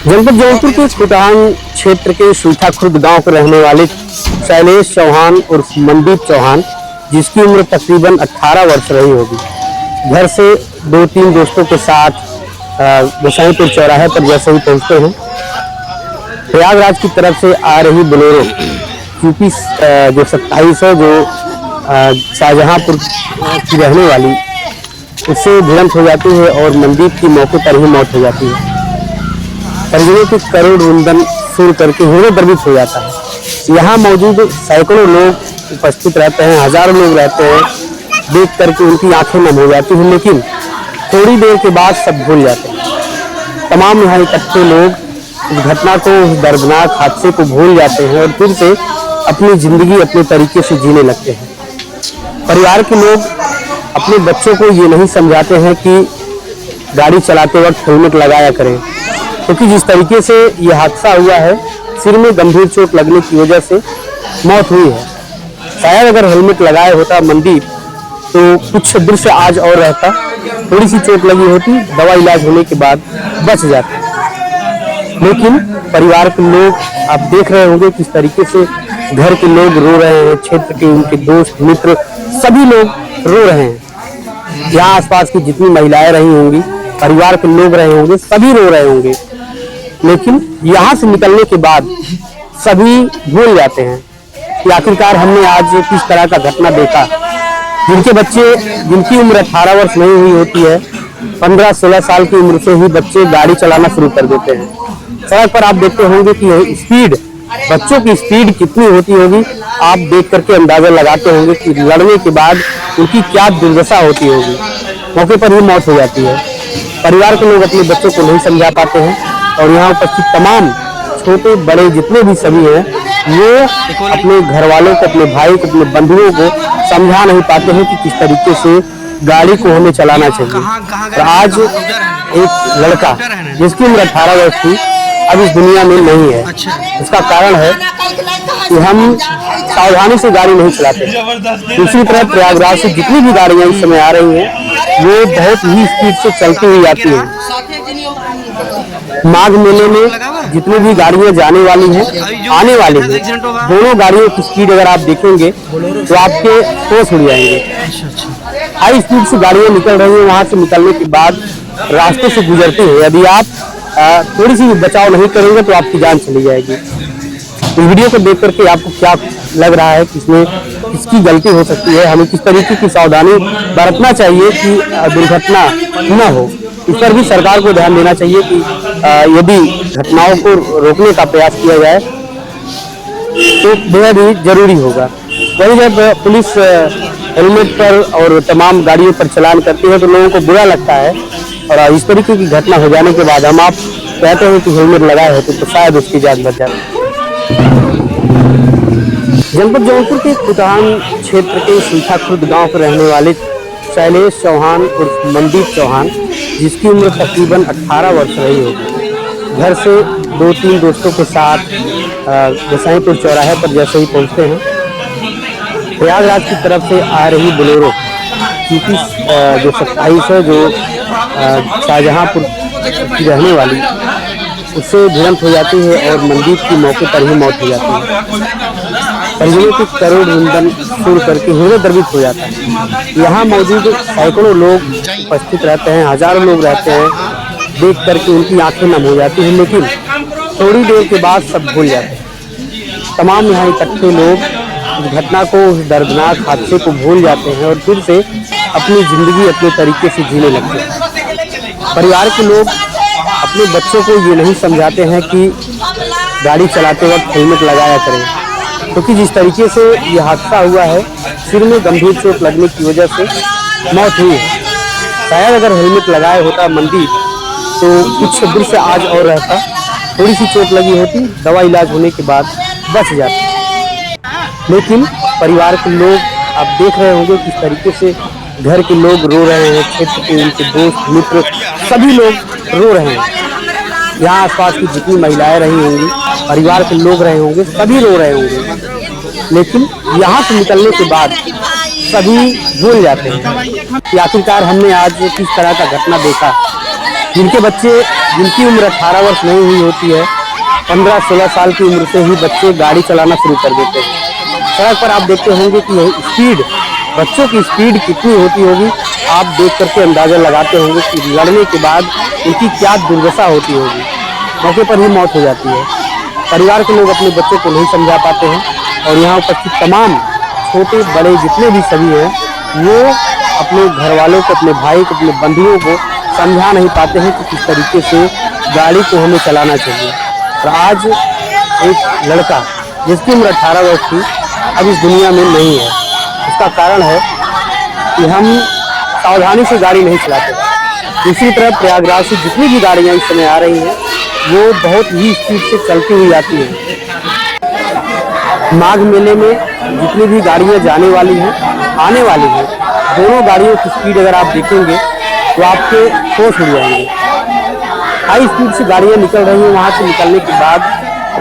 जनपद जौनपुर के खुटान क्षेत्र के सूठा खुर्द गांव के रहने वाले शैलेश चौहान और मनदीप चौहान, जिसकी उम्र तकरीबन 18 वर्ष रही होगी, घर से 2-3 दोस्तों के साथ गोसाईपुर चौराहे पर जैसे ही पहुंचते हैं, प्रयागराज की तरफ से आ रही बोलेरो यूपी जो 27 है, जो शाहजहांपुर की रहने वाली, उससे भिड़ंत हो जाती है और मनदीप की मौके पर ही मौत हो जाती है। परिजनों के करोड़ रुंदन सुन करके हृदय द्रवित हो जाता है। यहाँ मौजूद सैकड़ों लोग उपस्थित रहते हैं, हजारों लोग रहते हैं, देख करके उनकी आंखें नम हो जाती हैं, लेकिन थोड़ी देर के बाद सब भूल जाते हैं। तमाम यहाँ इकट्ठे लोग इस घटना को, उस दर्दनाक हादसे को भूल जाते हैं और फिर से अपनी जिंदगी अपने तरीके से जीने लगते हैं। परिवार के लोग अपने बच्चों को ये नहीं समझाते हैं कि गाड़ी चलाते वक्त हेलमेट लगाया करें, क्योंकि जिस तरीके से ये हादसा हुआ है, सिर में गंभीर चोट लगने की वजह से मौत हुई है। शायद अगर हेलमेट लगाया होता मनदीप तो कुछ देर से आज और रहता, थोड़ी सी चोट लगी होती, दवा इलाज होने के बाद बच जाता। लेकिन परिवार के लोग आप देख रहे होंगे किस तरीके से घर के लोग रो रहे हैं, क्षेत्र के उनके दोस्त मित्र सभी लोग रो रहे हैं। यहाँ आसपास की जितनी महिलाएं रही होंगी, परिवार के लोग रहे होंगे, सभी रो रहे होंगे। लेकिन यहाँ से निकलने के बाद सभी भूल जाते हैं कि आखिरकार हमने आज किस तरह का घटना देखा। जिनके बच्चे, जिनकी उम्र 18 वर्ष नहीं हुई होती है, 15-16 साल की उम्र से ही बच्चे गाड़ी चलाना शुरू कर देते हैं। सड़क पर आप देखते होंगे कि स्पीड, बच्चों की स्पीड कितनी होती होगी, आप देख करके अंदाजा लगाते होंगे कि लड़ने के बाद उनकी क्या दुर्दशा होती होगी। मौके पर ही मौत हो जाती है। परिवार के लोग अपने बच्चों को नहीं समझा पाते हैं और यहाँ उपस्थित तमाम छोटे बड़े जितने भी सभी हैं, वो अपने घर वालों को, अपने भाई को, अपने बंधुओं को समझा नहीं पाते हैं कि किस तरीके से गाड़ी को हमें चलाना चाहिए। और आज एक लड़का जिसकी उम्र 18 वर्ष थी, अब इस दुनिया में नहीं है। इसका कारण है कि हम सावधानी से गाड़ी नहीं चलाते। दूसरी तरफ प्रयागराज से जितनी भी गाड़ियां इस समय आ रही हैं, वो बहुत ही स्पीड से चलती हुई आती हैं। माघ मेले में जितनी भी गाड़ियां जाने वाली हैं, आने वाली हैं, दोनों गाड़ियों की स्पीड अगर आप देखेंगे तो आपके होश उड़ जाएंगे। हाई स्पीड से गाड़ियां निकल रही हैं, वहां से निकलने के बाद रास्ते से गुजरती है। यदि आप थोड़ी सी बचाव नहीं करेंगे तो आपकी जान चली जाएगी। इस वीडियो को देख करके आपको क्या लग रहा है कि इसमें किसकी गलती हो सकती है, हमें किस तरीके की सावधानी बरतना चाहिए कि दुर्घटना न हो। इस पर भी सरकार को ध्यान देना चाहिए कि यदि घटनाओं को रोकने का प्रयास किया जाए तो बेहद ही जरूरी होगा। वही जब पुलिस हेलमेट पर और तमाम गाड़ियों पर चालान करती है तो लोगों को बुरा लगता है, और इस तरीके की घटना हो जाने के बाद हम आप कहते हैं कि हेलमेट लगाए होते तो शायद उसकी जान बच जाती। जनपद जौनपुर के खुटान क्षेत्र के सूठा खुर्द गांव के रहने वाले शैलेश चौहान और मनदीप चौहान, जिसकी उम्र तकरीबन 18 वर्ष रही होगी, घर से 2-3 दोस्तों के साथ गोसाईपुर चौराहे पर जैसे ही पहुंचते हैं, प्रयागराज की तरफ से आ रही बोलेरो यूपी जो 27 है, जो शाहजहांपुर की रहने वाली, उससे भिड़ंत हो जाती है और मनदीप की मौके पर ही मौत हो जाती है। परिजनों के करोड़ रुंदन सुन करके हृदय द्रवित हो जाता है। यहाँ मौजूद सैकड़ों लोग उपस्थित रहते हैं, हजारों लोग रहते हैं, देख करके उनकी आंखें नम हो जाती हैं, लेकिन थोड़ी देर के बाद सब भूल जाते हैं। तमाम यहाँ इकट्ठे लोग इस घटना को, उस दर्दनाक हादसे को भूल जाते हैं और फिर से अपनी जिंदगी अपने तरीके से जीने लगते हैं। परिवार के लोग अपने बच्चों को ये नहीं समझाते हैं कि गाड़ी चलाते वक्त हेलमेट लगाया करें, क्योंकि जिस तरीके से ये हादसा हुआ है, सिर में गंभीर चोट लगने की वजह से मौत हुई है। शायद अगर हेलमेट लगाया होता मनदीप तो कुछ देर से आज और रहता, थोड़ी सी चोट लगी होती, दवा इलाज होने के बाद बच जाता। लेकिन परिवार के लोग आप देख रहे होंगे किस तरीके से घर के लोग रो रहे हैं, क्षेत्र के उनके दोस्त मित्र सभी लोग रो रहे हैं। यहाँ आसपास की जितनी महिलाएं रही होंगी, परिवार के लोग रहे होंगे, सभी रो रहे होंगे। लेकिन यहाँ से निकलने के बाद सभी भूल जाते हैं कि आखिरकार हमने आज किस तरह का घटना देखा। जिनके बच्चे जिनकी उम्र 18 वर्ष नहीं हुई होती है, 15-16 साल की उम्र से ही बच्चे गाड़ी चलाना शुरू कर देते हैं। सड़क पर आप देखते होंगे कि स्पीड, बच्चों की स्पीड कितनी होती होगी, आप देख करके अंदाज़ा लगाते होंगे कि लड़ने के बाद उनकी क्या दुर्दशा होती होगी, मौके पर ही मौत हो जाती है। परिवार के लोग अपने बच्चों को नहीं समझा पाते हैं और यहाँ उपस्थित तमाम छोटे बड़े जितने भी सभी हैं, वो अपने घर वालों को, अपने भाई को, अपने बंधुओं को समझा नहीं पाते हैं कि किस तरीके से गाड़ी को हमें चलाना चाहिए। और आज एक लड़का जिसकी उम्र 18 वर्ष थी अब इस दुनिया में नहीं है। इसका कारण है कि हम सावधानी से गाड़ी नहीं चलाते। दूसरी तरफ प्रयागराज से जितनी भी गाड़ियाँ इस समय आ रही हैं वो बहुत ही स्पीड से चलती हुई आती हैं। माघ मेले में जितनी भी गाड़ियाँ जाने वाली हैं, आने वाली हैं, दोनों गाड़ियों की स्पीड अगर आप देखेंगे तो आपके होश उड़ जाएंगे। हाई स्पीड से गाड़ियाँ निकल रही हैं, वहाँ से निकलने के बाद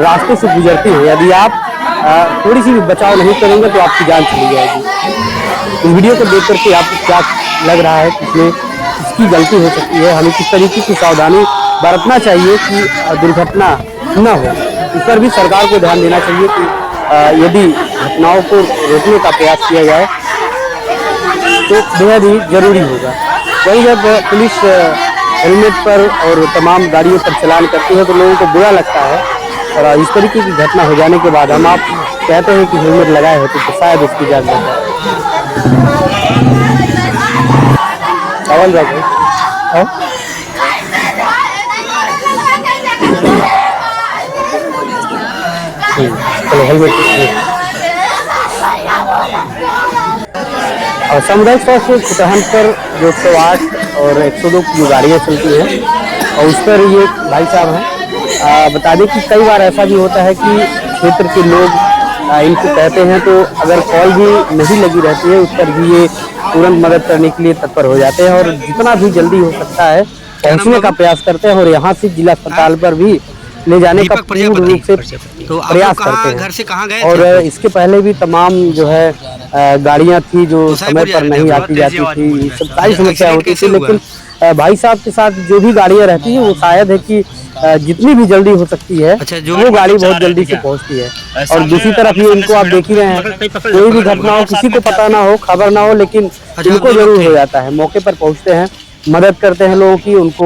रास्ते से गुजरती हैं। यदि आप थोड़ी सी भी बचाव नहीं करेंगे तो आपकी जान चली जाएगी। इस वीडियो को देख करके आपको क्या लग रहा है कि इसमें इसकी गलती हो सकती है? हमें किस तरीके की सावधानी बरतना चाहिए कि दुर्घटना न हो? इस पर भी सरकार को ध्यान देना चाहिए कि यदि घटनाओं को रोकने का प्रयास किया जाए तो बेहद ही जरूरी होगा। वही जब पुलिस हेलमेट पर और तमाम गाड़ियों पर चालान करती है तो लोगों को बुरा लगता है, और इस तरीके की घटना हो जाने के बाद हम आप कहते हैं कि हेलमेट लगाए होते तो शायद उसकी जान बच जाए। चलो हेलमेट। और सामुदायिक स्वास्थ्य खुटहन पर जो 108 और 102 की जो गाड़ियाँ चलती हैं और उस पर ये भाई साहब हैं, बता दें कि कई बार ऐसा भी होता है कि क्षेत्र के लोग इनको कहते हैं तो अगर कॉल भी नहीं लगी रहती है उस पर भी ये तुरंत मदद करने के लिए तत्पर हो जाते हैं और जितना भी जल्दी हो सकता है पहुँचने का प्रयास करते हैं और यहाँ से जिला अस्पताल पर भी ले जाने का पूर्ण रूप से प्रयास करते हैं। घर से कहाँ गए और इसके पहले भी तमाम जो है गाड़ियाँ थी जो समय पर नहीं आती जाती थी, सब सारी समस्या होती थी। लेकिन भाई साहब के साथ जो भी गाड़ियाँ रहती है वो शायद है कि जितनी भी जल्दी हो सकती है वो गाड़ी बहुत जल्दी से पहुँचती है। और दूसरी तरफ ये इनको आप देख ही रहे हैं, कोई भी घटना हो, किसी को पता ना हो, खबर ना हो, लेकिन इनको जरूर हो जाता है। मौके पर पहुँचते हैं, मदद करते हैं लोगों की, उनको